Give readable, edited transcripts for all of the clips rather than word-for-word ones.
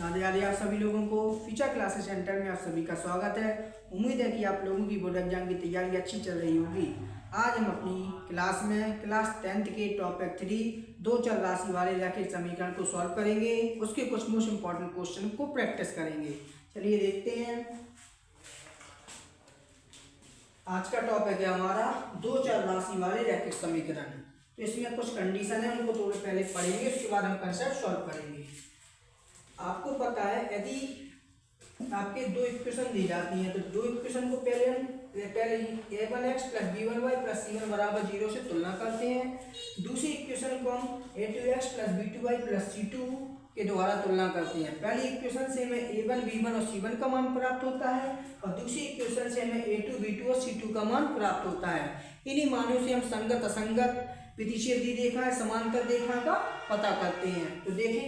राधे राधे। आप सभी लोगों को फ्यूचर क्लासेस सेंटर में आप सभी का स्वागत है। उम्मीद है कि आप लोगों की बोर्ड एग्जाम की तैयारी अच्छी चल रही होगी। आज हम अपनी क्लास में क्लास 10th के टॉपिक 3 दो चर राशि वाले रैखिक समीकरण को सॉल्व करेंगे। उसके कुछ मोस्ट इंपॉर्टेंट क्वेश्चन को प्रैक्टिस करेंगे। चलिए देखते हैं। आज का टॉपिक है हमारा दो चर राशि वाले रैखिक समीकरण। तो इसमें कुछ कंडीशन है, उनको थोड़े पहले पढ़ेंगे, उसके बाद हम कंसेप्ट सॉल्व करेंगे। आपको पता है यदि आपके दो इक्वेशन दी जाती हैं तो दो इक्वेशन को पहले a1x + b1y + c1 = 0 से तुलना करते हैं। दूसरी इक्वेशन को हम a2x + b2y + c2 के द्वारा तुलना करते हैं। पहली इक्वेशन से हमें a1 b1 और c1 का मान प्राप्त होता है और दूसरी इक्वेशन से हमें a2 b2 और c2 का मान प्राप्त होता है। इन्हीं मानों से हम संगत असंगत प्रतिच्छेदी रेखा समांतर रेखा का पता करते हैं। तो देखें,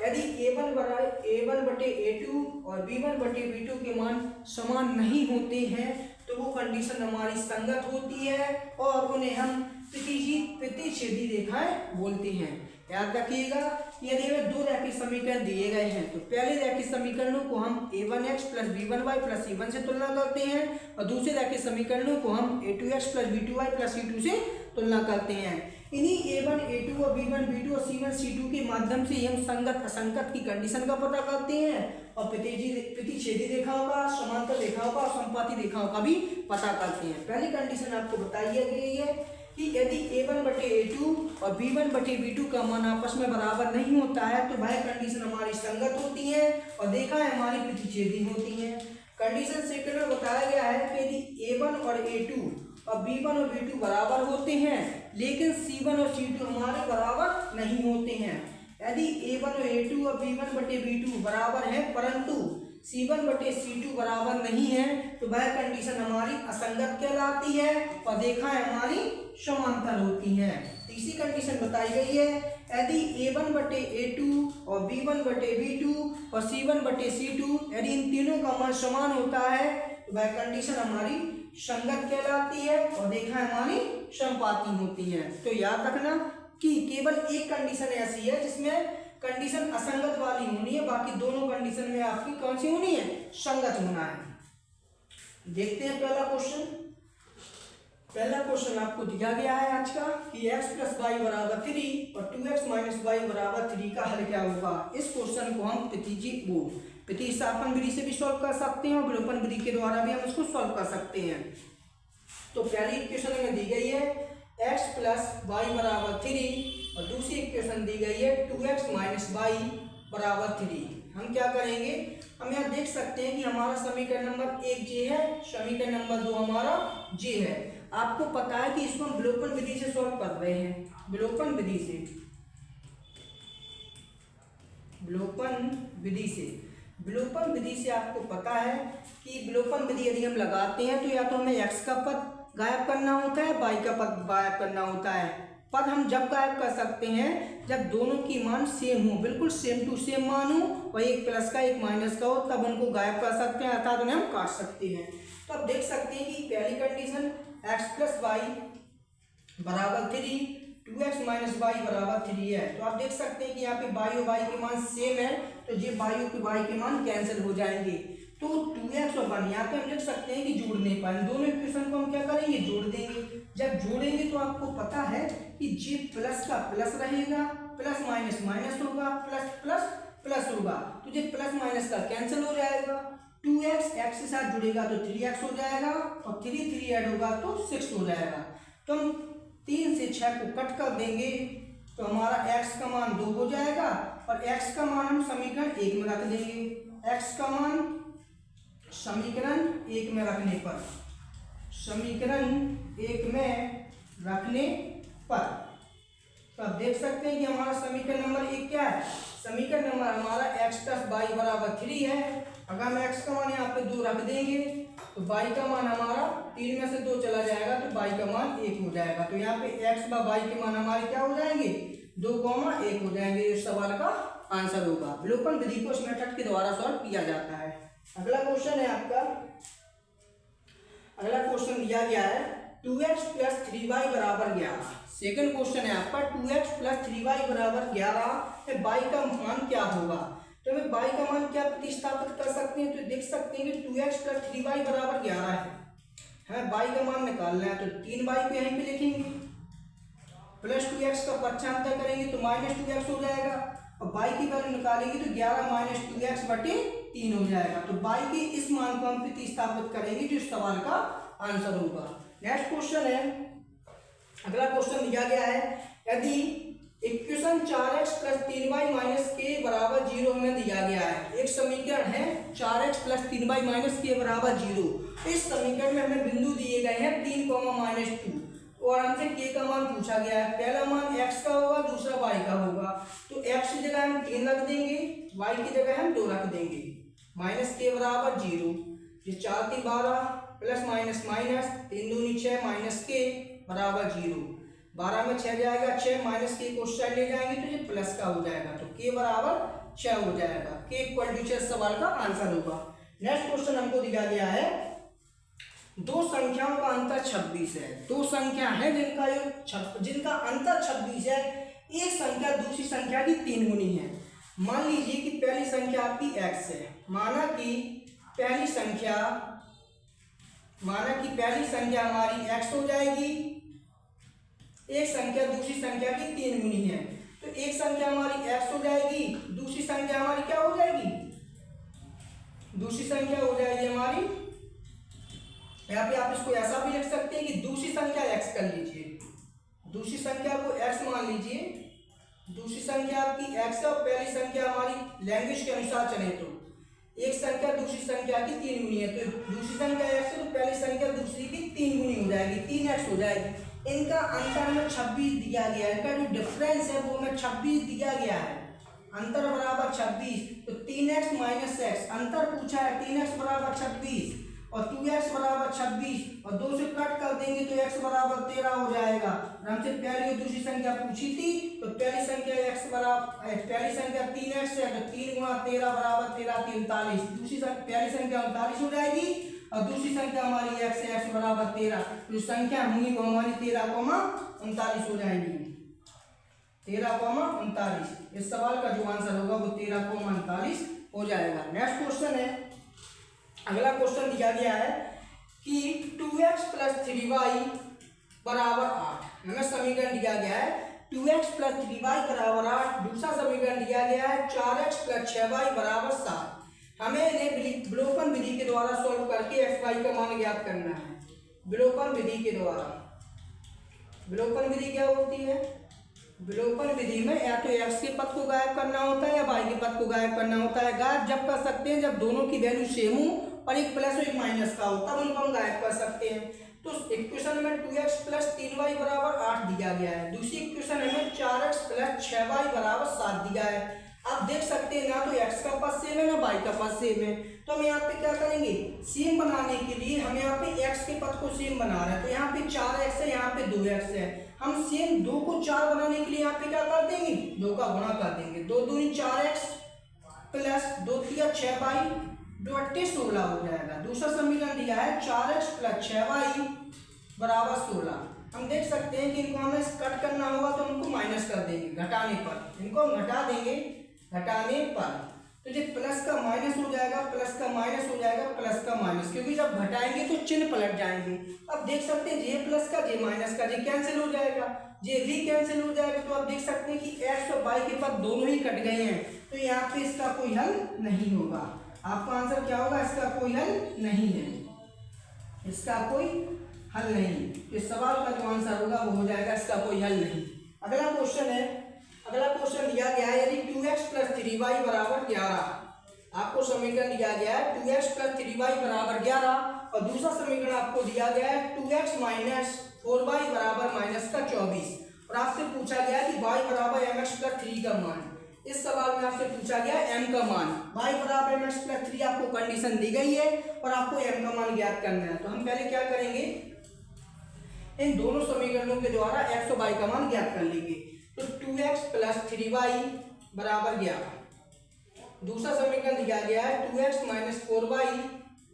यदि a1/a2 और b1/b2 के मान समान नहीं होते हैं तो वो कंडीशन हमारी संगत होती है और उन्हें हम प्रतिच्छेदी रेखाएं बोलते हैं। याद रखिएगा, यदि हमें दो रैखिक समीकरण दिए गए हैं तो पहले रैखिक समीकरणों को हम a1x + b1y + c1 से तुलना करते हैं और दूसरे रैखिक समीकरणों को हम a2x + b2y + c2 से तुलना करते हैं। इन्हीं a1, a2 और b1, b2 और c1, c2 के माध्यम से हम संगत असंगत की कंडीशन का पता करते हैं और प्रतिच्छेदी रेखाओं का, समांतर रेखाओं का और संपाती रेखाओं का भी पता करते हैं। पहली कंडीशन आपको बताई गई है कि यदि a1/a2 और b1/b2 का मान आपस में बराबर नहीं होता है तो वह कंडीशन हमारी संगत होती है और रेखाएं हमारी प्रतिच्छेदी होती हैं। कंडीशन सेकंड में बताया गया है कि यदि a1 और a2 और b1 और b2 बराबर होते हैं लेकिन c1 और c2 हमारे बराबर नहीं होते हैं। यदि a1 और a2 और b1/b2 बराबर है परंतु c1/c2 बराबर नहीं है तो वह कंडीशन हमारी असंगत कहलाती है और रेखाएं हमारी समांतर होती हैं। तीसरी कंडीशन बताई गई है, यदि a1/a2 और b1/b2 और c1/c2 यदि इन तीनों का मान समान होता है तो वह कंडीशन हमारी संगत कहलाती है और रेखाएं हमारी समपाती होती हैं। तो याद रखना कि केवल एक कंडीशन ऐसी है जिसमें कंडीशन असंगत वाली होनी है, बाकी दोनों कंडीशन में आपकी कौन सी होनी है? संगत होना है। देखते हैं पहला क्वेश्चन। पहला क्वेश्चन आपको दिया गया है आज का कि x + y = 3 और 2x - y = 3 का हल क्या होगा। इस क्वेश्चन को हम प्रतिस्थापन विधि से भी सॉल्व कर सकते हैं और विलोपन विधि के द्वारा भी हम इसको सॉल्व कर सकते हैं। तो पहली इक्वेशन हमें दी गई है x + y = 3 और दूसरी इक्वेशन दी गई है 2x - y = 3। हम क्या करेंगे, हम यहाँ देख सकते हैं कि हमारा समीकरण नंबर 1 जे है, समीकरण नंबर 2 हमारा जे है। आपको पता है कि इसको हम विलोपन विधि से सॉल्व कर रहे हैं। विलोपन विधि से आपको पता है कि विलोपन विधि यदि हम लगाते हैं तो या तो हमें x का पद गायब करना होता है, y का पद गायब करना होता है। पद हम जब गायब कर सकते हैं जब दोनों की मान सेम हो, बिल्कुल सेम टू सेम मान हो और एक प्लस का एक माइनस का हो, तब उनको गायब कर सकते हैं अर्थात उन्हें हम काट सकते हैं। तो आप देख सकते हैं कि पहली condition x + y = 3, 2x - y = 3 है। तो आप देख सकते हैं कि यहाँ पे y और y के मान सेम है तो ये y और y के मान कैंसिल हो जाएंगे। तो 2x और 1 यहाँ पे हम लिख सकते हैं कि जोड़ने पर दोनों इक्वेशन को हम क्या करेंगे, जोड़ देंगे। जब जोड़ेंगे तो आपको पता है कि जी प्लस का प्लस रहेगा, प्लस माइनस माइनस होगा, प्लस प्लस प्लस होगा, तो ये प्लस माइनस का कैंसिल हो जाएगा। 2x x के साथ जुड़ेगा तो 3x हो जाएगा और 3 ऐड होगा तो 6 हो जाएगा। तो हम 3 से 6 को कट कर देंगे तो हमारा x का मान 2 हो जाएगा और x का मान हम समीकरण 1 में रख देंगे। x का मान समीकरण 1 में रखने पर तो आप देख सकते हैं कि हमारा समीकरण नंबर 1 क्या है। समीकरण नंबर हमारा x + y = 3 है। अगर हम x का मान यहाँ पे 2 रख देंगे तो y का मान हमारा 3 में से 2 चला जाएगा तो y का मान 1 हो जाएगा। तो यहाँ पे x व y के मान हमारे क्या हो जाएंगे, 2, 1 हो जाएंगे। इस सवाल का आंसर होगा। विलोपन विधि को इस मेथड के द्वारा सॉल्व किया जाता है। अगला क्वेश्चन है आपका, अगला क्वेश्चन दिया गया है 2x + 3y = 11। सेकंड क्वेश्चन है आपका 2x + 3y = 11 y का मान क्या होगा। तो हमें y का मान क्या प्रतिस्थापित कर सकते हैं, तो देख सकते हैं कि 2x प्लस 3y बराबर 11 है। हमें y का मान निकालना है, तो 3y को यहीं पे लिखेंगे, प्लस 2x का पक्षांतर करेंगे तो माइनस 2x हो जाएगा, और y की वैल्यू निकालेंगे तो 11 माइनस 2x बटे 3 हो जाएगा। तो y के इस मान को हम प्रतिस्थापित करेंगे जो इस सवाल का आंसर होगा। नेक्स्ट क्वेश्चन है, अगला क्वेश्चन दिया गया है, यदि equation 4x plus 3y minus के बराबर 0 हमें दिया गया है। एक समीकरण है 4x प्लस 3y माइनस के बराबर 0। इस समीकरण में हमें बिंदु दिए गए हैं 3, -2 और हमसे k का मान पूछा गया है। पहला मान x का होगा, दूसरा y का होगा। तो x की जगह हम 3 रख देंगे, y की जगह हम 2 रख देंगे। माइनस के बराबर 0, ये 4 3 12 प्लस माइनस माइनस 3 दूनी 6 माइनस के बराबर 0। 12 में 6 जाएगा, 6 माइनस के को साइड ले जाएंगे तो ये प्लस का हो जाएगा, तो k बराबर 6 हो जाएगा। k इक्वल टू 6 सवाल का आंसर होगा। नेक्स्ट क्वेश्चन हमको दिया गया है, दो संख्याओं का अंतर 26 है। दो संख्या है जिनका अंतर 26 है। एक संख्या दूसरी संख्या की 3 गुनी है। मान लीजिए कि पहली संख्या आपकी x है, माना कि पहली संख्या हमारी x हो जाएगी। एक संख्या दूसरी संख्या की 3 गुनी है, तो एक संख्या हमारी x हो जाएगी, दूसरी संख्या हमारी क्या हो जाएगी, दूसरी संख्या हो जाएगी हमारी, यहाँ पे आप इसको ऐसा भी लिख सकते हैं कि दूसरी संख्या x कर लीजिए, दूसरी संख्या को x मान लीजिए, दूसरी संख्या आपकी x और पहली संख्या हमारी लैंग्वेज के अनुसार चले तो एक संख्या दूसरी संख्या की 3 गुनी है, तो दूसरी संख्या x है तो पहली संख्या दूसरी की 3 गुनी हो जाएगी, 3x हो जाएगी। इनका अंतर में 26 दिया गया है, इनका जो डिफरेंस है वो में 26 दिया गया है, अंतर बराबर 26। तो 3x माइनस x, अंतर पूछा है 3x बराबर 26 और 2x बराबर 26 और 2 से कट कर देंगे तो x बराबर 13 हो जाएगा। हमसे पहली और दूसरी संख्या पूछी थी, तो पहली संख्या पहली संख्या 3x है, तो 3 गुणा 13 बराबर 13 43, पहली संख्या 39 हो जाएगी और दूसरी संख्या हमारी x है, x बराबर 13, तो संख्या होंगी वो हमारी 13,39 हो जाएंगी, 13,39। इस सवाल का जो आंसर होगा वो 13,39 हो जाएगा। नेक्स्ट क्वेश्चन है, अगला क्वेश्चन दिया गया है कि 2x प्लस 3y बराबर 8। हमें समीकरण दिया गया है 2x प्लस 3y बराबर 8। दूसरा समीकरण दिया गया है 4x प्लस 6y बराबर 7। हमें इन्हें विलोपन विधि के द्वारा सॉल्व करके x y का मान ज्ञात करना है। विलोपन विधि के द्वारा, विलोपन विधि क्या होती है, विलोपन विधि में या तो x के पद को गायब करना होता है या y के पद को गायब करना होता है। गायब जब कर सकते हैं जब दोनों की वैल्यू सेम हो और एक प्लस और एक माइनस का हो, तब उनको हम गायब कर सकते हैं। तो इक्वेशन में 2x प्लस 3y बराबर 8 दिया गया है। दूसरी इक्वेशन में 4x प्लस 6y बराबर 7 दिया है। आप देख सकते हैं ना तो x का पद सेम है ना y का पद सेम है, तो हम यहाँ पे क्या करेंगे, सेम बनाने के लिए हम यहाँ पे x के पद को सेम बना रहे हैं, तो यहाँ पे 4x है, यहाँ पे 2x है। हम सेम 2 को 4 बनाने के लिए यहाँ पे क्या कर देंगे, 2 का गुणा कर देंगे, 2 दूनी 4x प्लस 2 तिया 6y, 2 8 16 हो जाएगा। दूसरा समीकरण दिया है 4x प्लस 6y बराबर 16। हम देख सकते हैं कि इनको हमें कट करना होगा तो उनको माइनस कर देंगे, घटाने पर इनको हम घटा देंगे, घटाने पर तो ये प्लस का माइनस हो जाएगा, प्लस का माइनस हो जाएगा, प्लस का माइनस, क्योंकि जब घटाएंगे तो चिन्ह पलट जाएंगे। अब देख सकते हैं जे प्लस का जे माइनस का जे कैंसिल हो जाएगा, जे भी कैंसिल हो जाएगा। तो आप देख सकते हैं कि x और y के पद दोनों ही कट गए हैं, तो यहाँ पे इसका कोई हल नहीं होगा। आपका आंसर क्या होगा, इसका कोई हल नहीं है, इसका कोई हल नहीं। इस सवाल का जो आंसर होगा वो हो जाएगा इसका कोई हल नहीं। अगला क्वेश्चन है, अगला क्वेश्चन दिया गया है यदि 2x प्लस 3y बराबर 11। आपको समीकरण दिया गया है 2x प्लस 3y बराबर 11 और दूसरा समीकरण आपको दिया गया है 2x माइनस 4y बराबर माइनस का 24 और आपसे पूछा गया है कि y बराबर mx प्लस 3 का मान। इस सवाल में आपसे पूछा गया है m का मान, y बराबर mx प्लस 3 आपको कंडीशन दी गई है और आपको m का मान ज्ञात करना है। तो हम पहले क्या करेंगे, इन दोनों समीकरणों के द्वारा x और y का मान ज्ञात कर लेंगे। तो 2x प्लस 3y बराबर 11। दूसरा समीकरण दिया गया है 2x माइनस 4y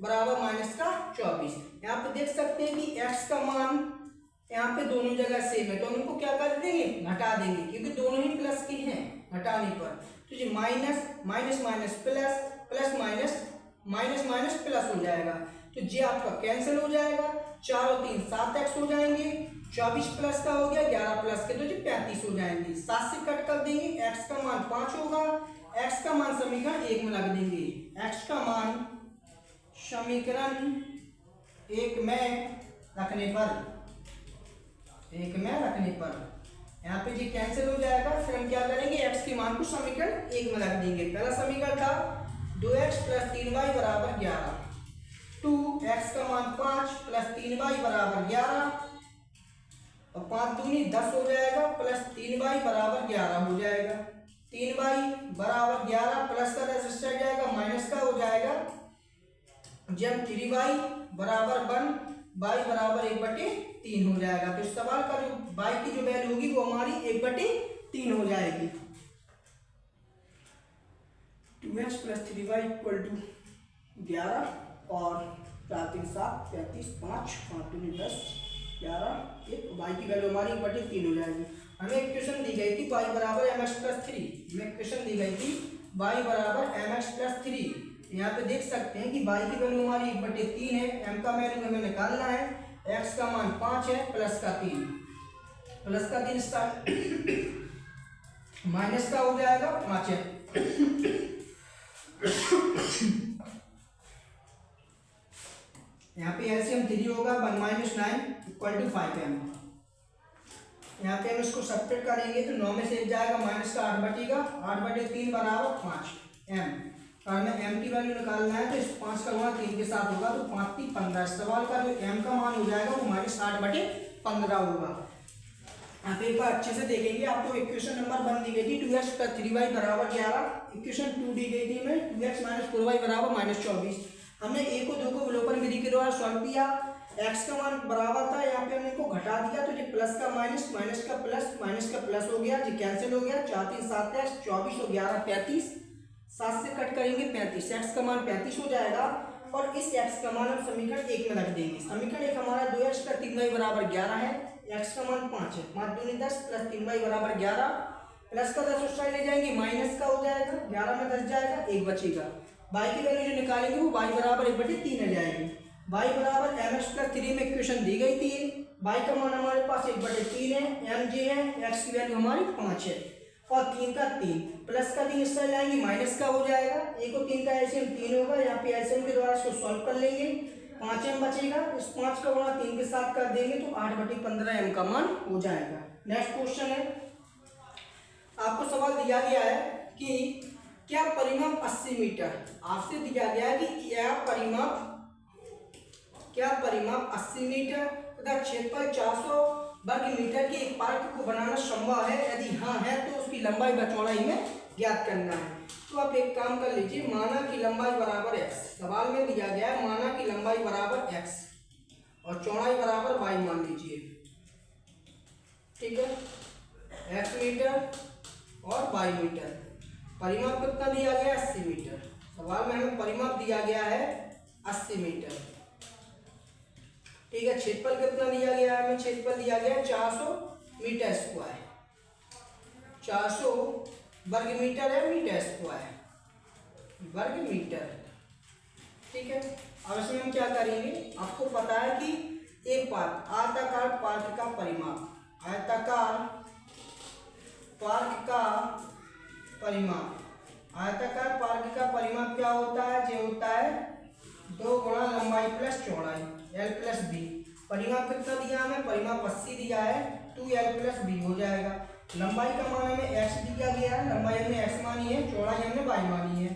बराबर माइनस का 24। यहाँ पे देख सकते हैं कि x का मान यहाँ पे दोनों जगह सेम है, तो हम इनको क्या कर देंगे, घटा देंगे, क्योंकि दोनों ही प्लस के हैं। घटाने पर। तो जी minus minus minus plus, plus minus minus minus plus हो जाएगा। तो जे आपका कैंसिल हो जाएगा, 4 और 3 7x हो जाएंगे, 24 प्लस का हो गया 11 प्लस के तो जी 35 हो जाएंगे। 7 से कट कर देंगे, x का मान 5 होगा, x का मान समीकरण 1 में रख देंगे, x का मान समीकरण 1 में रखने पर यहाँ पे जी कैंसिल हो जाएगा। फिर हम क्या करेंगे, x के मान को समीकरण 1 में रख देंगे। पहला समीकरण था 2x प्लस 3y बराबर 11, 2x का मान 5 प्लस 3y बराबर 11 और 5 दूनी 10 हो जाएगा, प्लस 3y बराबर 11 हो जाएगा। 3y बराबर 11 प्लस का 10 इससे जाएगा, माइनस का हो जाएगा। जब 3y बराबर 1, y बराबर 1/3 हो जाएगा। तो इस सवाल का जो y की जो वैल्यू होगी वो हमारी 1/3 हो जाएगी। 2x plus 3y equal to 11 और 4 3 7 35 5 5 दूनी 10 11 1, y की वैल्यू हमारी 1/3 हो जाएगी। हमें इक्वेशन दी गई थी y बराबर mx प्लस 3, हमें इक्वेशन दी गई थी y बराबर mx प्लस 3। यहाँ पे देख सकते हैं कि y की वैल्यू हमारी 1/3 है, m का वैल्यू हमें निकालना है, x का मान 5 है, प्लस का 3 माइनस का हो जाएगा 5 है। यहाँ पे एलसीएम 3 होगा, 1 - 9 = 5m। यहाँ पे हम इसको सब्ट्रैक्ट करेंगे तो 9 में से 1 जाएगा, माइनस का 8/3 बराबर 5m। और हमें m की वैल्यू निकालना है तो इस 5 का गुणा 3 के साथ होगा तो 5 3 15। सवाल का जो m का मान हो जाएगा वो -8/15 होगा। आप एक बार अच्छे से देखेंगे, आपको इक्वेशन नंबर 1 दी गई थी 2x प्लस 3y बराबर 11, इक्वेशन 2 दी गई थी हमें 2x माइनस 4y बराबर -24। हमने a को 2 को विलोपन विधि के द्वारा सॉल्व किया, x का मान बराबर था, यहाँ पे हमने इनको घटा दिया तो ये प्लस का माइनस, माइनस का प्लस, माइनस का प्लस हो गया, ये कैंसिल हो गया। 4 3 7 x 24 और 11 35, 7 से कट करेंगे 35, x का मान 35 हो जाएगा और इस x का मान हम समीकरण 1 में रख देंगे। समीकरण 1 हमारा 2x प्लस 3y बराबर 11 है, x का मान 5 है, 5 दूनी 10 प्लस 3y बराबर 11, प्लस का 10 उस साइड ले जाएंगे, माइनस का हो जाएगा, 11 में 10 जाएगा, 1 बचेगा। y की वैल्यू जो निकालेंगे वो y बराबर 1/3 आ जाएगी। y बराबर mx प्लस 3 में इक्वेशन दी गई थी, y का मान हमारे पास 1/3 है, mj है, x की वैल्यू हमारी 5 है और 3 का 3, प्लस का 3 इस साइड लाएंगे, माइनस का हो जाएगा, 1 और 3 का एलसीएम 3 होगा। यहाँ पे एलसीएम के द्वारा इसको सॉल्व कर लेंगे, 5m बचेगा, इस 5 का गुणा 3 के साथ कर देंगे तो 8/15 m का मान हो जाएगा। नेक्स्ट क्वेश्चन है, आपको सवाल दिया गया है कि क्या परिमाप 80 मीटर, आपसे दिया गया है कि क्या परिमाप 80 मीटर तथा क्षेत्रफल 400 वर्ग मीटर के एक पार्क को बनाना संभव है, यदि हाँ है तो उसकी लंबाई व चौड़ाई में ज्ञात करना है। तो आप एक काम कर लीजिए, माना कि लंबाई बराबर x, सवाल में दिया गया है माना कि लंबाई बराबर x और चौड़ाई बराबर y मान लीजिए, ठीक है, x मीटर और y मीटर। परिमाप कितना दिया गया है 80 मीटर, सवाल में हमें परिमाप दिया गया है 80 मीटर, ठीक है। क्षेत्रफल कितना दिया गया है, हमें क्षेत्रफल दिया गया है 400 मीटर स्क्वायर, 400 वर्ग मीटर है, मीटर स्क्वायर वर्ग मीटर, ठीक है। अब इसमें हम क्या करेंगे, आपको पता है कि एक पार्क, आयताकार पार्क का परिमाप, आयताकार पार्क का परिमाप, आयताकार पार्क का परिमाप क्या होता है, ये होता है 2 गुणा लंबाई प्लस चौड़ाई l प्लस बी। परिमाप कितना दिया हमें, परिमाप 80 दिया है, 2l प्लस बी हो जाएगा। लंबाई का मान हमें x दिया गया है, लंबाई हमने x मानी है, चौड़ाई हमने y मानी है,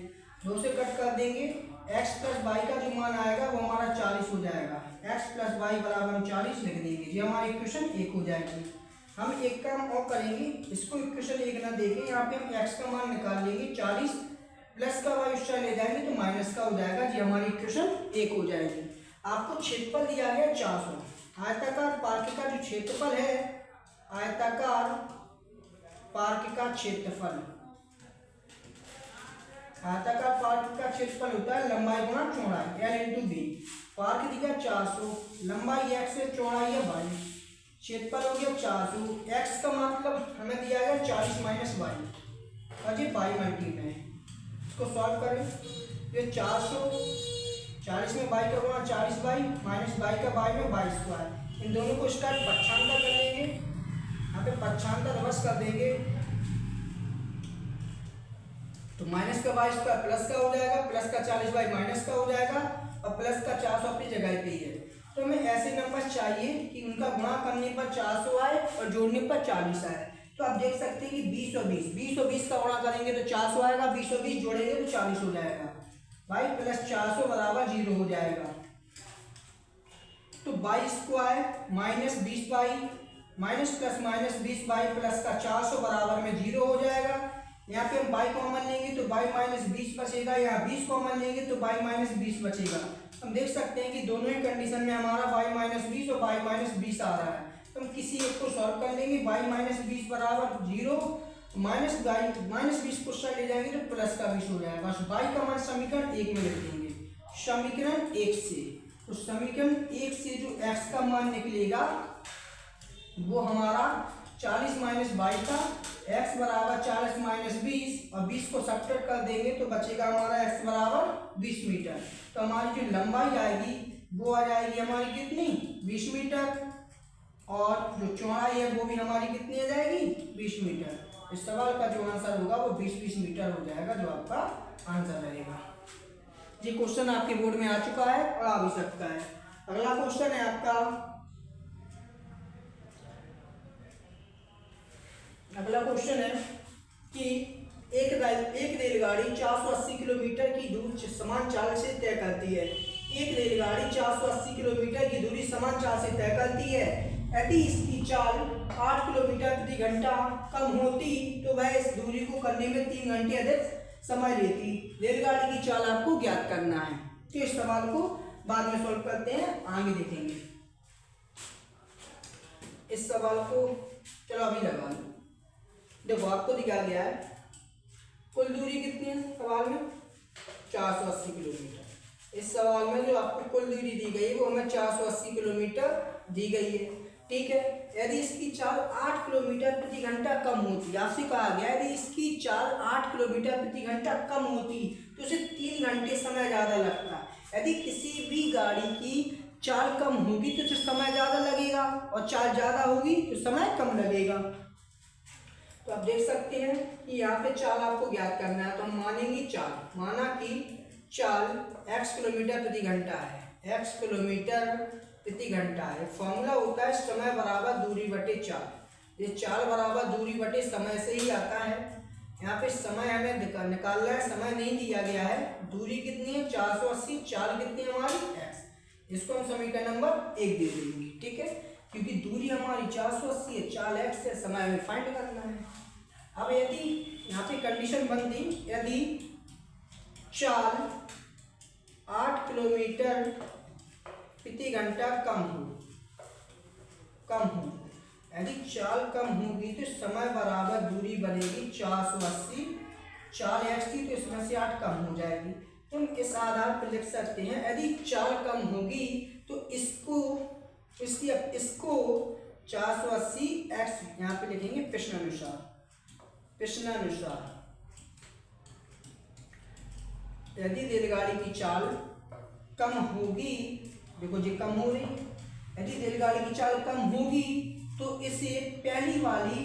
2 से कट कर देंगे, x प्लस y का जो मान आएगा वो हमारा 40 हो जाएगा, x प्लस y बराबर हम 40 लिख देंगे, ये हमारी इक्वेशन 1 हो जाएगी। हम एक काम और करेंगे, इसको इक्वेशन 1 ना देखें, यहाँ पे हम x का मान निकाल लेंगे 40, प्लस का y उस साइड ले जाएंगे तो माइनस का हो जाएगा, ये हमारी इक्वेशन 1 हो जाएगी। आपको क्षेत्रफल दिया गया 400, आयताकार पार्क का जो क्षेत्रफल है, आयताकार पार्क का क्षेत्रफल, आयताकार पार्क का क्षेत्रफल होता है लंबाई गुणा चौड़ाई l इंटू बी। पार्क दिया 400, लंबाई x है, चौड़ाई है y, क्षेत्रफल हो गया 400, x का मतलब हमें दिया गया 40 माइनस y, और ये बाई मल्टी में है। इसको सॉल्व करें, ये 440 में बाई का गुणा 40 बाई माइनस बाई का बाई में बाई स्क्वायर, इन दोनों को इसका पक्षांतर कर लेंगे, यहाँ पे पक्षांतर रिवर्स कर देंगे तो माइनस का बाई स्क्वायर प्लस का हो जाएगा, प्लस का 40 बाई माइनस का हो जाएगा और प्लस का 400 अपनी जगह पे ही है। तो हमें ऐसे नंबर चाहिए कि उनका गुणा करने पर 400 आए और जोड़ने पर 40 आए। तो आप देख सकते हैं कि 20 और 20 का गुणा करेंगे तो 400 आएगा, 20 और 20 जोड़ेंगे तो 40 हो जाएगा, बाई प्लस 400 बराबर 0 हो जाएगा। तो by square minus 20 by minus plus minus 20 by plus का 400 बराबर में 0 हो जाएगा। यहाँ पे हम बाई कॉमन लेंगे तो बाई माइनस 20 बचेगा, यहाँ 20 कॉमन लेंगे तो बाई माइनस 20 बचेगा। हम देख सकते हैं कि दोनों ही कंडीशन में हमारा बाई माइनस 20 और बाई माइनस 20 आ रहा है। तो हम किसी एक को सॉल्व कर लेंगे, बाई माइनस 20 बराबर 0 माइनस माइनस 20 को साइड ले जाएंगे तो प्लस का 20 हो जाएगा। बस बाई का मान समीकरण 1 में लिख देंगे, समीकरण 1 से। तो समीकरण 1 से जो x का मान निकलेगा वो हमारा 40 माइनस बाई का, x बराबर 40 माइनस 20 और 20 को सब्ट्रैक्ट कर देंगे तो बचेगा हमारा x बराबर 20 मीटर। तो हमारी जो लंबाई आएगी वो आ जाएगी हमारी कितनी 20 मीटर और जो चौड़ाई है वो भी हमारी कितनी आ जाएगी 20 मीटर। इस सवाल का जो आंसर होगा वो 20 मीटर हो जाएगा, जो आपका आंसर रहेगा। ये क्वेश्चन आपके बोर्ड में आ चुका है और आ भी सकता है। अगला क्वेश्चन है आपका, अगला क्वेश्चन है कि एक रेलगाड़ी 480 किलोमीटर की दूरी समान चाल से तय करती है। एक रेलगाड़ी 480 किलोमीटर की दूरी समान चाल से तय करती है। यदि इसकी चाल 8 किलोमीटर प्रति घंटा कम होती तो वह इस दूरी को करने में 3 घंटे अधिक समय लेती। रेलगाड़ी की चाल आपको ज्ञात करना है। तो इस सवाल को बाद में सॉल्व करते हैं, आगे देखेंगे इस सवाल को। चलो अभी लगा लो, देखो आपको दिखाया गया है कुल दूरी कितनी है सवाल में 480 किलोमीटर। इस सवाल में जो आपको कुल दूरी दी गई है वो हमें 480 किलोमीटर दी गई है, ठीक है। यदि इसकी चाल 8 किलोमीटर प्रति घंटा कम होती, आपसे कहा गया यदि इसकी चाल 8 किलोमीटर प्रति घंटा कम होती तो उसे 3 घंटे समय ज़्यादा लगता। यदि किसी भी गाड़ी की चाल कम होगी तो उसे समय ज़्यादा लगेगा और चाल ज़्यादा होगी तो समय कम लगेगा। तो आप देख सकते हैं कि यहाँ पे चाल आपको ज्ञात करना है। तो हम मानेंगे चाल, माना कि चाल x किलोमीटर प्रति घंटा है, x किलोमीटर प्रति घंटा है। फॉर्मूला होता है समय बराबर दूरी बटे चाल। ये चाल बराबर दूरी बटे समय से ही आता है। यहाँ पे समय हमें निकालना है, समय नहीं दिया गया है। दूरी कितनी है 480, चाल कितनी है हमारी x। इसको हम समीकरण नंबर 1 दे देंगे, ठीक है, क्योंकि दूरी हमारी 480 है, चाल x है, समय हमें फाइंड करना है। अब यदि यहाँ पे कंडीशन बनती, यदि चाल 8 किलोमीटर प्रति घंटा कम हो, यदि चाल कम होगी तो समय बराबर दूरी बनेगी 480, चाल x थी तो इसमें से 8 कम हो जाएगी। तुम इस आधार पर लिख सकते हैं यदि चाल कम होगी तो इसको 480 x यहाँ पे लिखेंगे प्रश्नानुसार। यदि रेलगाड़ी की चाल कम होगी, देखो जी कम हो रही, यदि रेलगाड़ी की चाल कम होगी तो इसे पहली वाली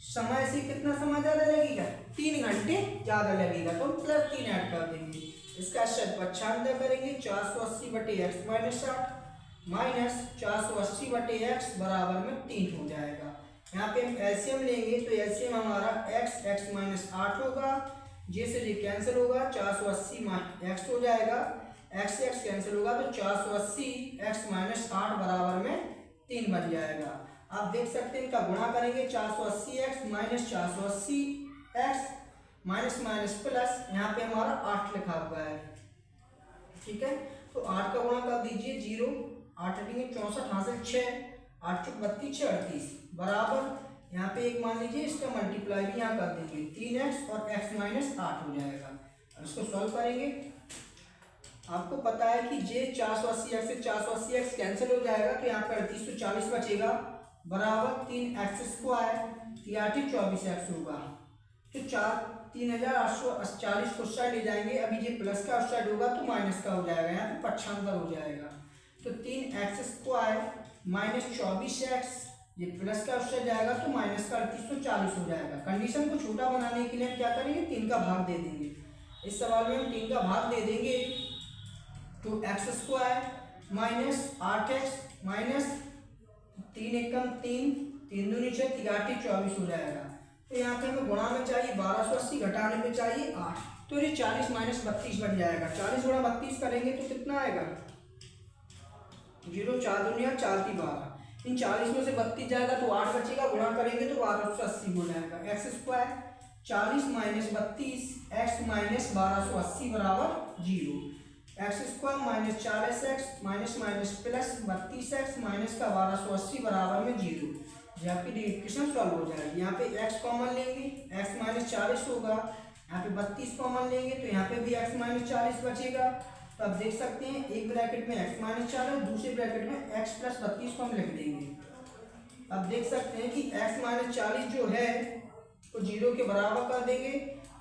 समय से कितना समय ज़्यादा लगेगा 3 घंटे ज़्यादा लगेगा। तो हम +3 ऐड कर देंगे, इसका पक्षांतर करेंगे 480 बटे x माइनस 60 माइनस 480 बटे x बराबर में 3 हो जाएगा। यहाँ पे हम एलसीएम लेंगे तो एलसीएम हमारा x माइनस 8 होगा, जैसे ये कैंसिल होगा 480 x हो जाएगा, x कैंसिल होगा तो 480 x माइनस 8 बराबर में 3 बन जाएगा। आप देख सकते हैं इनका गुणा करेंगे 480 x minus 480 x minus minus plus, यहाँ पे हमारा 8 लिखा हुआ है, ठीक है। तो 8 का गुणा कर दीजिए 0, 8 रखेंगे 64 हासिल 6, 8 चौक 32 6 38 बराबर यहाँ पे एक मान लीजिए, इसका मल्टीप्लाई भी यहाँ कर देंगे 3x और x माइनस 8 हो जाएगा। अब इसको सॉल्व करेंगे, आपको पता है कि जे 480x से 480x कैंसिल हो जाएगा तो यहाँ पे 38 तो 40 बचेगा बराबर 3x स्क्वायर 24x होगा। तो 3840 को उस साइड ले जाएंगे, अभी ये प्लस का उस साइड होगा तो माइनस का हो जाएगा, यहाँ पे पक्षांतर हो जाएगा। तो 3x² माइनस 24x, ये प्लस का उस साइड जाएगा तो माइनस का 3840 हो जाएगा। कंडीशन को छोटा बनाने के लिए हम क्या करेंगे, 3 का भाग दे देंगे। इस सवाल में हम 3 का भाग दे देंगे तो x² माइनस 8x माइनस 3 एकम 3, 3 दूनी 6, 3 24 हो जाएगा। तो यहाँ पे हमें गुणा में चाहिए 1280, घटाने में चाहिए 8, तो ये 40 माइनस 32 बन जाएगा। 40 गुणा 32 करेंगे तो कितना आएगा, 0 4 दूनी 4 3 12, इन 40 में से 32 जाएगा तो 8 बचेगा, गुणा करेंगे तो 1280 हो जाएगा। x² 40 माइनस 32 x माइनस 1280 बराबर 0। x² minus 4x minus minus plus 32x minus का 1280 बराबर में 0। यहाँ पे इक्वेशन सॉल्व हो जाएगी। यहाँ पे x कॉमन लेंगे, x माइनस 40 होगा, यहाँ पे 32 कॉमन लेंगे तो यहाँ पे भी x माइनस 40 बचेगा। तो आप देख सकते हैं एक ब्रैकेट में x माइनस 40, दूसरे ब्रैकेट में x प्लस 32 को हम लिख देंगे। अब देख सकते हैं कि x माइनस 40 जो है तो 0 के बराबर कर देंगे,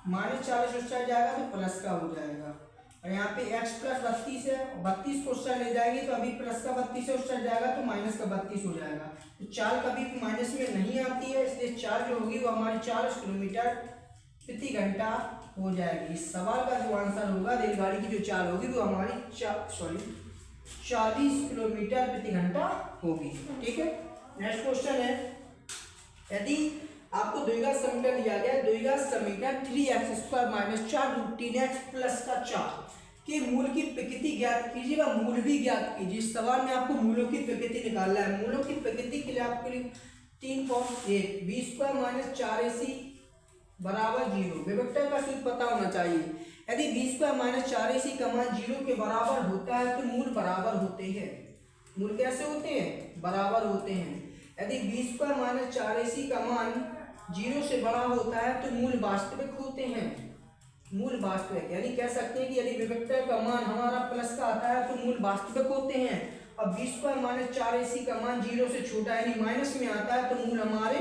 माइनस 40 उस साइड जाएगा तो प्लस का हो जाएगा। और यहाँ पे x प्लस 32 है, 32 को उस साइड ले जाएंगे तो अभी प्लस का 32 है उस साइड जाएगा तो माइनस का 32 हो जाएगा। तो चाल कभी भी माइनस में नहीं आती है, इसलिए चाल जो होगी वो हमारी 40 किलोमीटर प्रति घंटा हो जाएगी। इस सवाल का जो आंसर होगा, रेलगाड़ी की जो चाल होगी वो हमारी 40 किलोमीटर प्रति घंटा होगी। ठीक है, नेक्स्ट क्वेश्चन है, यदि आपको द्विघात समीकरण दिया गया, द्विघात समीकरण 3x² माइनस 4√3x प्लस का 4 के मूल की प्रकृति ज्ञात कीजिएगा, मूल भी ज्ञात कीजिए। इस सवाल में आपको मूलों की प्रकृति निकालना है। मूलों की प्रकृति के लिए आपके लिए 3.1 b² माइनस 4ac बराबर 0, विभक्तर का सूत्र पता होना चाहिए। यदि b² माइनस 4ac का मान 0 के बराबर होता है तो मूल बराबर होते हैं। मूल कैसे होते हैं, बराबर होते हैं। यदि b² माइनस 4ac का मान 0 से बड़ा होता है तो मूल वास्तविक होते हैं। मूल वास्तविक यानी कह सकते हैं कि यदि विभक्तर का मान हमारा प्लस का आता है तो मूल वास्तविक होते हैं। और b² माइनस 4ac का मान 0 से छोटा यानी माइनस में आता है तो मूल हमारे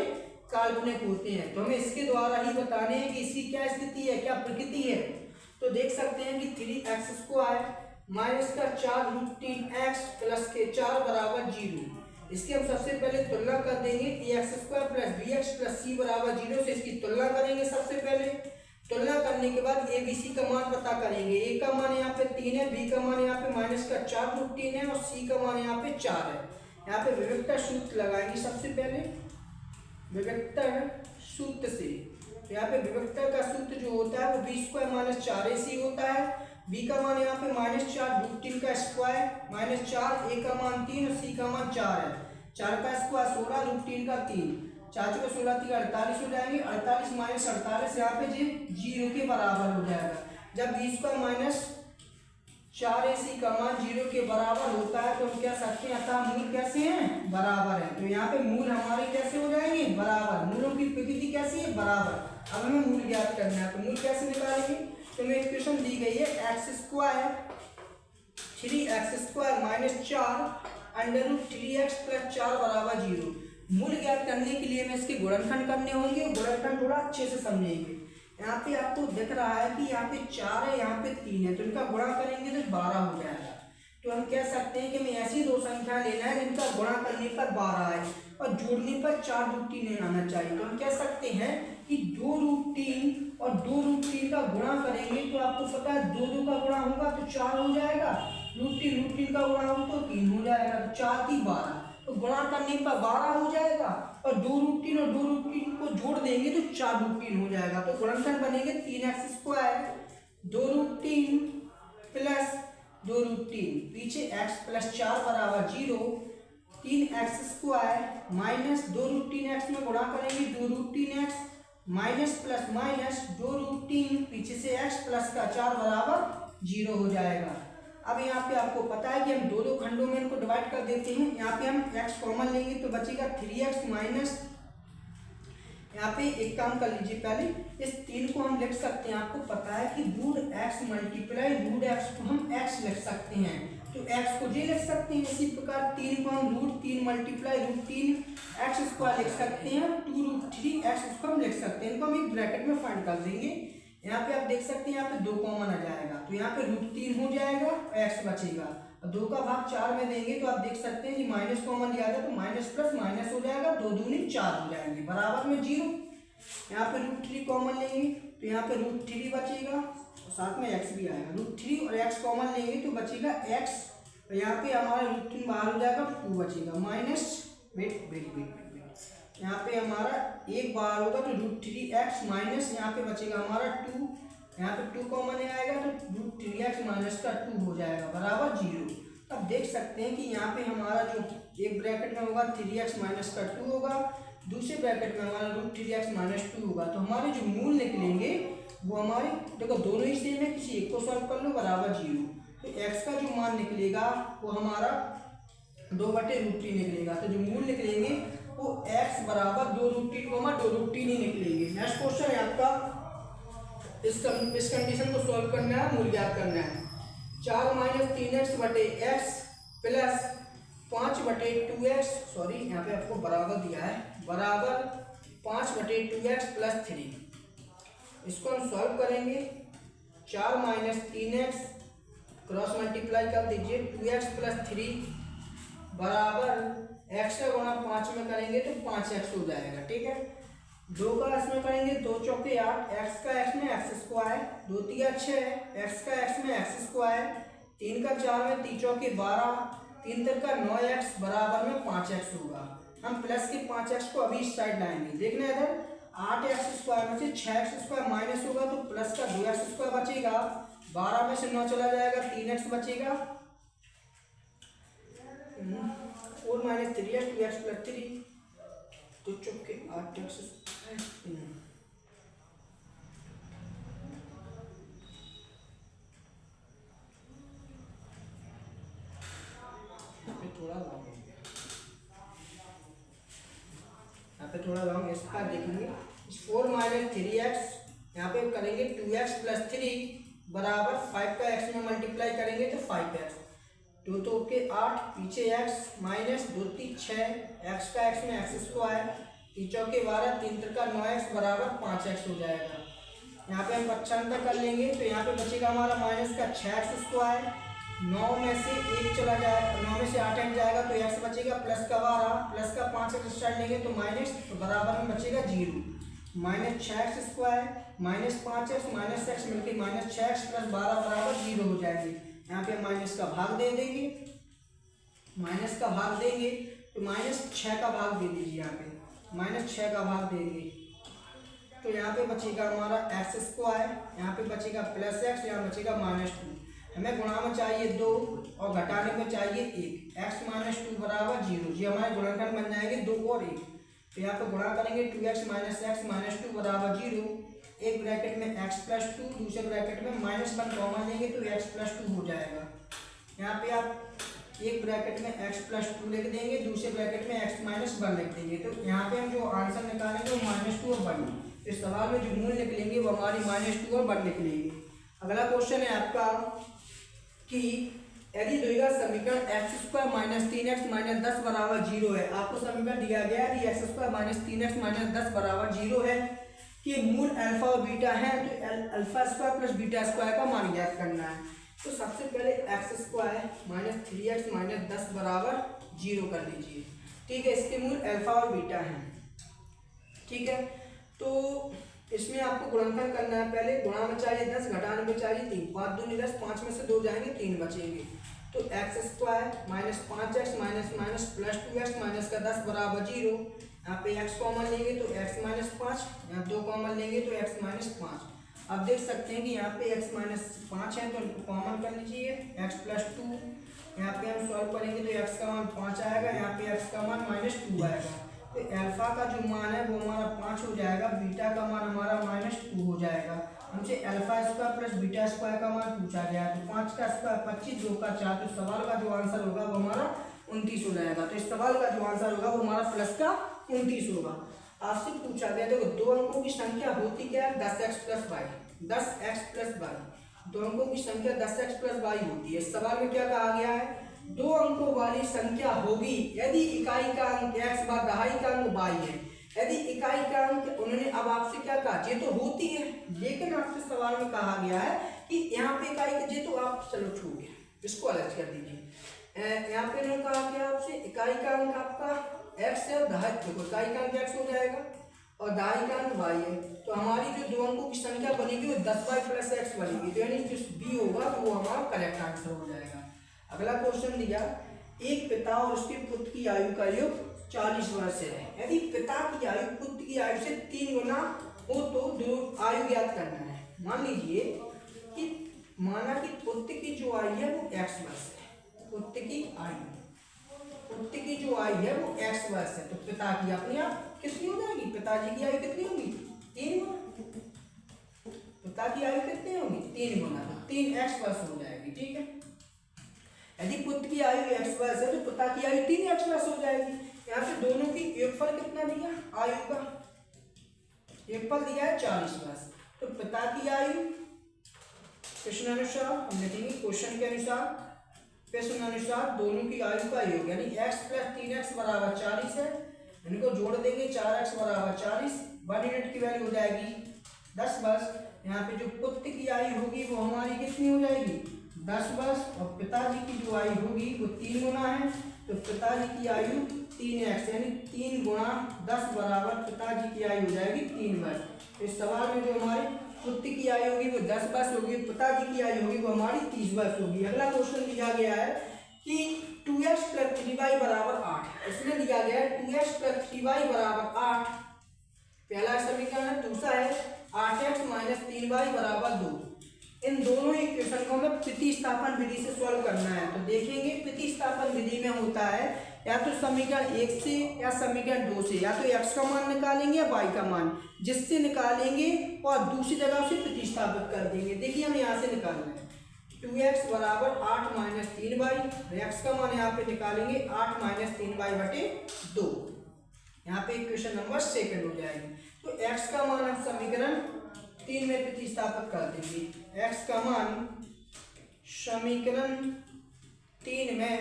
काल्पनिक होते हैं। तो हमें इसके द्वारा ही बताने हैं कि इसकी क्या स्थिति है, क्या प्रकृति है। तो देख सकते हैं कि 3x² माइनस का 4√3x प्लस के 4 बराबर 0। इसकी हम सबसे पहले तुलना कर देंगे, ax² plus bx plus c बराबर 0 से इसकी तुलना करेंगे। सबसे पहले तुलना करने के बाद a b c का मान पता करेंगे। a का मान यहाँ पे 3 है, b का मान यहाँ पे माइनस का 4√3 है और c का मान यहाँ पे 4 है। यहाँ पे विभक्तर सूत्र लगाएंगे सबसे पहले, विभक्तर सूत्र से। तो यहाँ पे विभक्तर का सूत्र जो होता है वो b² माइनस 4ac होता है। b का मान यहाँ पे माइनस 4√3 का स्क्वायर माइनस 4, a का मान 3 और c का मान 4 है। 4 का स्क्वायर 16√3 का 3, 4 को 16 3 48 हो जाएंगे। 48 माइनस 48 यहाँ पे जी 0 के बराबर हो जाएगा। जब b² माइनस 4ac का मान 0 के बराबर होता है तो हम कह सकते हैं अतः मूल कैसे हैं, बराबर है। तो यहाँ पे मूल हमारे कैसे हो जाएंगे, बराबर। मूलों की प्रकृति कैसी है, बराबर। अब हमें मूल ज्ञात करना है, तो मूल कैसे निकालेंगे। तो हमें इक्वेशन दी गई है x² 3x² minus 4 √3x plus 4 बराबर 0। मूल ज्ञात करने के लिए हमें इसके गुणनखंड करने होंगे। गुणनखंड थोड़ा अच्छे से समझेंगे। यहाँ पे आपको दिख रहा है कि यहाँ पे 4 है, यहाँ पे 3 है, तो इनका गुणा करेंगे तो 12 हो जाएगा। तो हम कह सकते हैं कि हमें ऐसी दो संख्या लेना है जिनका गुणा करने पर 12 है और जोड़ने पर 4√3 आना चाहिए। तो हम कह सकते हैं कि 2√3 और 2√3 का गुणा करेंगे तो आपको पता है 2 का गुणा होगा तो 4 हो जाएगा, √3 का गुणा होगा तो 3 हो जाएगा, तो 4 3 12। तो गुणा करने पर 12 हो जाएगा और 2√3 और 2√3 को जोड़ देंगे तो 4√3 हो जाएगा। तो गुणनखंड बनेंगे 3x² 2√3 प्लस 2√3, पीछे x प्लस 4 बराबर 0। 3x² माइनस 2√3x में गुणा करेंगे 2√3x माइनस प्लस माइनस 2√3, पीछे से x प्लस का 4 बराबर 0 हो जाएगा। अब यहाँ पे आपको पता है कि हम दो खंडों में इनको डिवाइड कर देते हैं। यहाँ पे हम x कॉमन लेंगे तो बचेगा 3x माइनस, यहाँ पे एक काम कर लीजिए, पहले इस 3 को हम लिख सकते हैं। आपको पता है कि √x मल्टीप्लाई √x को हम x लिख सकते हैं, तो x को j लिख सकते हैं। इसी प्रकार 3 को हम √3 मल्टीप्लाई √3x² स्क्वायर लिख सकते हैं, 2√3x इसको हम लिख सकते हैं। इनको हम एक ब्रैकेट में फाइंड कर देंगे। यहाँ पे आप देख सकते हैं यहाँ पे 2 कॉमन आ जाएगा, तो यहाँ पे √3 हो जाएगा और x बचेगा। 2 का भाग 4 में देंगे तो आप देख सकते हैं कि माइनस कॉमन लिया था तो माइनस प्लस माइनस हो जाएगा, 2 दूनी 4 हो जाएंगे बराबर में 0। यहाँ पे √3 कॉमन लेंगे तो यहाँ पे √3 बचेगा और साथ में x भी आएगा। √3 और x कॉमन लेंगे तो बचेगा x, और यहाँ पे हमारा √3 बाहर हो जाएगा, 2 बचेगा माइनस वेट यहाँ पे हमारा 1 बाहर होगा तो √3x माइनस यहाँ पे बचेगा हमारा 2, यहाँ पे 2 कॉमन आएगा तो √3x माइनस का 2 हो जाएगा बराबर 0। अब देख सकते हैं कि यहाँ पे हमारा जो एक ब्रैकेट में होगा 3x माइनस का 2 होगा, दूसरे ब्रैकेट में हमारा √3x माइनस 2 होगा। तो हमारे जो मूल निकलेंगे वो हमारे, देखो दोनों ही सेम है, किसी एक को सॉल्व कर लो बराबर 0। तो x का जो मान निकलेगा वो हमारा 2/√3 निकलेगा। तो जो मूल निकलेंगे वो x बराबर 2√3 2√3 ही निकलेंगे। नेक्स्ट क्वेश्चन है आपका, इस कंडीशन को सॉल्व करना है, मूल ज्ञात करना है। 4 - 3x बटे x प्लस 5/2x, सॉरी यहाँ पे आपको बराबर दिया है, बराबर 5/2x प्लस 3। इसको हम सॉल्व करेंगे। 4 - 3x क्रॉस मल्टीप्लाई कर दीजिए, 2x प्लस 3 बराबर x का गुणा 5 में करेंगे तो 5x हो जाएगा। ठीक है, 2 का इसमें करेंगे, 2 चौके 8, x का x में x स्क्वायर, 2 तिया 6, x का x में x स्क्वायर, 3 का 4 में 3 चौके 12, 3 तिया का 9x बराबर में 5x होगा। हम प्लस के 5x को अभी इस साइड लाएंगे। देखना इधर 8x स्क्वायर में से 6x स्क्वायर माइनस होगा तो प्लस का 2x स्क्वायर बचेगा, 12 में से 9 चला जाएगा, 3x बचेगा, और -3x 2x प्लस 3, तो चुपके 8x थोड़ा लॉन्ग इसका देखेंगे। 4 - 3x यहाँ पे करेंगे 2x प्लस 3 बराबर 5 का x में मल्टीप्लाई करेंगे तो 5x, 2 तो के 8, पीछे x माइनस 2 3 6, x का x में x स्क्वायर, 3 चौके 12, 3 तिया 9x बराबर 5x हो जाएगा। यहाँ पे हम पक्षांतर कर लेंगे तो यहाँ पे बचेगा हमारा माइनस का 6x स्क्वायर, 9 में से 1 चला जाएगा, 9 में से 8 जाएगा तो x बचेगा प्लस का 12, प्लस का 5x स्टार्ट लेंगे तो माइनस, तो बराबर में बचेगा 0, minus 6x square minus 5x minus x मिलकर माइनस 6x प्लस 12 बराबर 0 हो जाएंगे। यहाँ पे माइनस का भाग दे देंगे, माइनस का भाग देंगे तो -6 का भाग दे दीजिए, यहाँ पे -6 का भाग देंगे तो यहाँ पे बचेगा हमारा x स्क्वायर, यहाँ पे बचेगा प्लस x, यहाँ बचेगा -2। हमें गुणा में चाहिए 2 और घटाने में चाहिए 1, x - 2 बराबर 0। जी हमारे गुणनखंड बन जाएंगे 2 और 1, तो यहाँ पे गुणा करेंगे 2x - x -2 बराबर 0। एक ब्रैकेट में x प्लस 2, दूसरे ब्रैकेट में -1 कॉमन लेंगे तो x प्लस 2 हो जाएगा। यहाँ पे आप एक ब्रैकेट में x प्लस 2 लिख देंगे, दूसरे ब्रैकेट में x माइनस 1 लिख देंगे, तो यहाँ पे हम जो आंसर निकालेंगे वो -2 और 1। इस सवाल में जो मूल निकलेंगे वो हमारी -2 और 1 निकलेंगे। अगला क्वेश्चन है आपका कि यदि द्विघात समीकरण x² - 3x - 10 बराबर 0 है। आपको समीकरण दिया गया है x² - 3x - 10 बराबर 0 है कि मूल अल्फा और बीटा है, तो अल्फा² प्लस बीटा स्क्वायर का मान ज्ञात करना है। तो सबसे पहले x² - 3x - 10 बराबर 0 कर लीजिए। ठीक है, इसके मूल अल्फा और बीटा हैं। ठीक है, तो इसमें आपको गुणनखंड करना है। पहले गुणा में चाहिए 10, घटाने में चाहिए 3, 5 दूनी 10, 5 में से 2 जाएंगे, 3 बचेंगे, तो x² minus 5x minus plus 2x minus का 10 बराबर 0। यहाँ पे x कॉमन लेंगे तो x माइनस 5, यहाँ 2 कॉमन लेंगे तो x माइनस 5। अब देख सकते हैं कि यहाँ पे x माइनस 5 है तो कॉमन कर लीजिए, x प्लस 2, यहाँ पे हम सॉल्व करेंगे तो x का मान 5 आएगा, यहाँ पे x का मान -2 आएगा। तो अल्फा का जो मान है वो हमारा 5 हो जाएगा, बीटा का मान हमारा -2 हो जाएगा। हमसे अल्फा² प्लस बीटा स्क्वायर का मान पूछा गया है, तो 5 का स्क्वायर 25, 2 का 4, तो सवाल का जो आंसर होगा वो हमारा 29 हो जाएगा। तो इस सवाल का जो आंसर होगा वो हमारा प्लस का 29 होगा। आपसे पूछा गया देखो 2 अंकों की संख्या होती क्या है, 10x plus Y, 10x plus Y, 2 अंकों की संख्या 10x प्लस वाई होती है। इस सवाल में क्या कहा गया है दो अंकों वाली संख्या होगी यदि इकाई का अंक x व दहाई का अंक y है। यदि इकाई का अंक, उन्होंने अब आपसे क्या कहा, ये तो होती है, लेकिन आपसे सवाल में कहा गया है कि यहाँ पे इकाई का ये तो आप चलो छूट गया, इसको अलग कर दीजिए। यहाँ पे उन्होंने कहा कि आपसे इकाई का अंक आपका x है और दहाई, देखो इकाई का अंक x हो जाएगा और दहाई का अंक y है, तो हमारी जो दो अंकों की संख्या बनेगी वो 10y + x बनेगी, तो यानी जो b होगा तो वो हमारा करेक्ट आंसर हो जाएगा। अगला क्वेश्चन दिया, एक पिता और उसके पुत्र की आयु का योग 40 वर्ष है। यदि पिता की आयु पुत्र की आयु से 3 गुना हो तो दो आयु ज्ञात करना है। मान लीजिए कि माना कि पुत्र की जो आयु है वो x वर्ष है, पुत्र की जो आयु है वो x वर्ष है, तो पिता की अपने आप कितनी हो जाएगी, पिताजी की आयु कितनी होगी, 3 गुना। पिता की आयु कितनी होगी, 3 गुना, तो 3x वर्ष हो जाएगी। ठीक है, यदि पुत्र की आयु x वर्ष है तो पिता की आयु 3x वर्ष हो जाएगी। यहाँ पे दोनों की योगफल कितना दिया, आयु का योगफल दिया है 40 वर्ष, तो पिता की आयु प्रश्नानुसार हम लिखेंगे, क्वेश्चन के अनुसार प्रश्नानुसार दोनों की आयु का योग यानी x + 3x = 40 है, इनको जोड़ देंगे 4x = 40, 1 यूनिट की वैल्यू हो जाएगी 10 वर्ष। यहाँ पे जो पुत्र की आयु होगी वो हमारी कितनी हो जाएगी, 10 वर्ष, और पिताजी की जो आयु होगी वो 3 गुना है, तो पिताजी की आयु 3x यानी 3 गुणा 10 बराबर पिताजी की आयु हो जाएगी 3 वर्ष। इस सवाल में जो हमारी पुत्र की आयु होगी वो 10 वर्ष होगी, पिताजी की आयु होगी वो हमारी 30 वर्ष होगी। अगला क्वेश्चन दिया गया है कि 2x + 3y = 8, इसमें दिया गया है 2x + 3y = 8, पहला समीकरण है। दूसरा है 8x - 3y = 2। इन दोनों इक्वेशन को हमें प्रतिस्थापन विधि से सॉल्व करना है। तो देखेंगे प्रतिस्थापन विधि में होता है या तो समीकरण 1 से या समीकरण 2 से, या तो x का मान निकालेंगे या y का मान, जिससे निकालेंगे और दूसरी जगह से प्रतिस्थापित कर देंगे। देखिए हमें यहाँ से निकालना है 2x = 8 - 3y, x का मान यहाँ पे निकालेंगे 8 - 3y/2, यहाँ पे इक्वेशन नंबर 2 हो जाएगी। तो x का मान हम समीकरण 3 में प्रतिस्थापित कर देंगे। x का मान समीकरण 3 में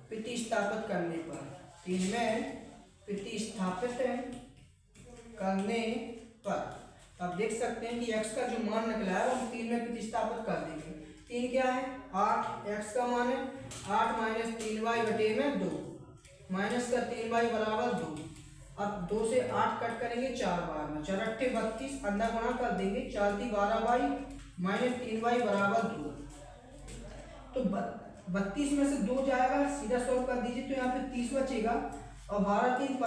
प्रतिस्थापित करने पर, 3 में प्रतिस्थापित करने पर अब देख सकते हैं कि x का जो मान निकला है हम 3 में प्रतिस्थापित कर देंगे। 3 क्या है, 8, x का मान है 8 - 3y/2, माइनस का 3y = 2। अब 2 से 8 कट करेंगे 4 बार में, 4 × 8 = 32, अंदर गुणा कर देंगे 4 × 12y - 3y = 2। तो 32 में से 2 जाएगा, सीधा सॉल्व कर दीजिए तो यहाँ पे 30 बचेगा, और 12 × 3 =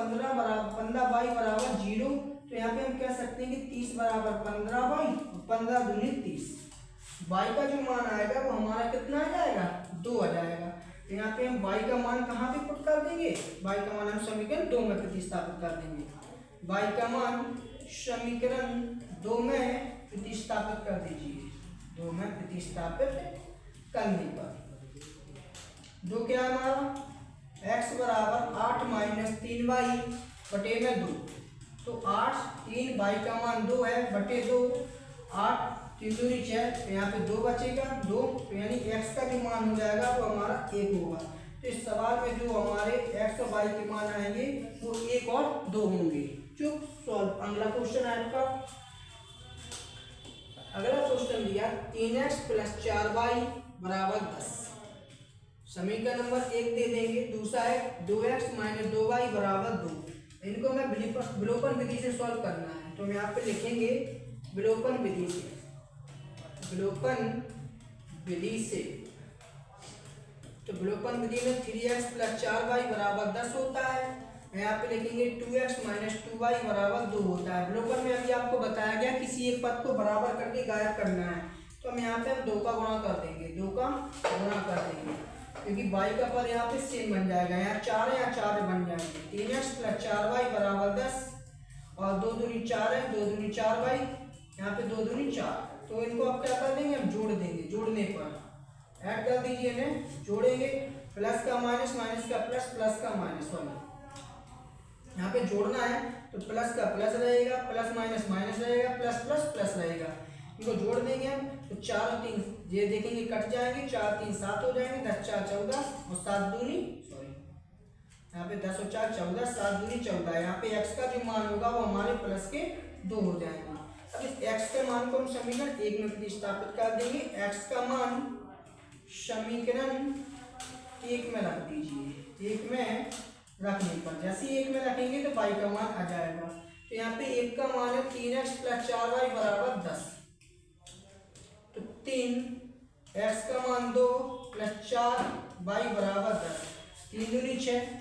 15y = 0, तो यहाँ पे हम कह सकते हैं कि 30 = 15y, 15 दूनी 30। y का जो मान आएगा वो हमारा कितना आ जाएगा, 2 आ जाएगा। तो यहाँ पे हम y का मान कहाँ पे पुट कर देंगे, y का मान हम समीकरण 2 में प्रतिस्थापित कर देंगे। y का मान समीकरण 2 में प्रतिस्थापित कर दीजिए, 2 में प्रतिस्थापित करने पर 2 क्या है हमारा, x = 8 - 3y/2, तो 8 3 y का मान 2 है बटे 2, 8 3 दूनी 6, तो यहाँ पे 2 बचेगा 2, तो यानी x का जो मान हो जाएगा वो हमारा 1 होगा। तो इस सवाल में जो हमारे x और y के मान आएंगे वो 1 और 2 होंगे। चुप सॉल्व। अगला क्वेश्चन है आपका, अगला क्वेश्चन दिया 3x + 4y = 10, समीकरण नंबर 1 दे देंगे। दूसरा है 2x - 2y = 2, इनको मैं विलोपन विधि से सॉल्व करना है, तो हम यहाँ पे लिखेंगे विलोपन विधि से, विलोपन विधि से। तो विलोपन विधि में 3x + 4y = 10 होता है, यहाँ पे लिखेंगे 2x - 2y = 2 होता है। विलोपन में अभी आपको बताया गया किसी एक पद को बराबर करके गायब करना है, तो हम यहाँ पे 2 का गुणा कर देंगे, 2 का गुणा कर देंगे, क्योंकि y का पद यहाँ पे सेम बन जाएगा, यहाँ 4 है, यहाँ 4 बन जाएंगे। 3x + 4y = 10, और 2 दूनी 4 है, 2 दूनी 4y, यहाँ पे 2 दूनी 4, तो इनको आप क्या कर देंगे, हम जोड़ देंगे, जोड़ने पर ऐड कर दीजिए, इन्हें जोड़ेंगे, प्लस का माइनस, माइनस का प्लस, प्लस का माइनस वाला, यहाँ पे जोड़ना है तो प्लस का प्लस रहेगा, प्लस माइनस माइनस रहेगा, प्लस प्लस प्लस रहेगा, इनको जोड़ देंगे हम, तो 4 और 3 ये देखेंगे कट जाएंगे, 4 3 7 हो जाएंगे, 10 4 14 और 7 दूनी यहाँ पे 10 और 4 14, 7 दूनी 14। यहाँ पे x का जो मान होगा वो हमारे प्लस के 2 हो जाएंगे। अब इस x के मान को हम समीकरण 1 में प्रतिस्थापित कर देंगे। x का मान समीकरण 1 में रख दीजिए। 1 में रखने पर जैसे ही 1 में रखेंगे तो y का मान आ जाएगा। तो यहाँ पे 1 का मान है 3x + 4y = 10। तो 3x का मान 2 + 4y = 10। 3 दूनी 6,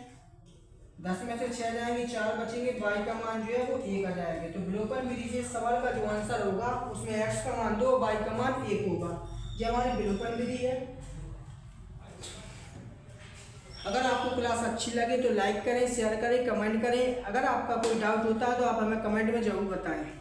10 में से 6 जाएंगे, 4 बचेंगे, y का मान जो है वो 1 आ जाएगा। तो विलोपन विधि से सवाल का जो आंसर होगा उसमें x का मान 2, y का मान 1 होगा। ये हमारी विलोपन विधि है। अगर आपको क्लास अच्छी लगे तो लाइक करें, शेयर करें, कमेंट करें। अगर आपका कोई डाउट होता है तो आप हमें कमेंट में ज़रूर बताएं।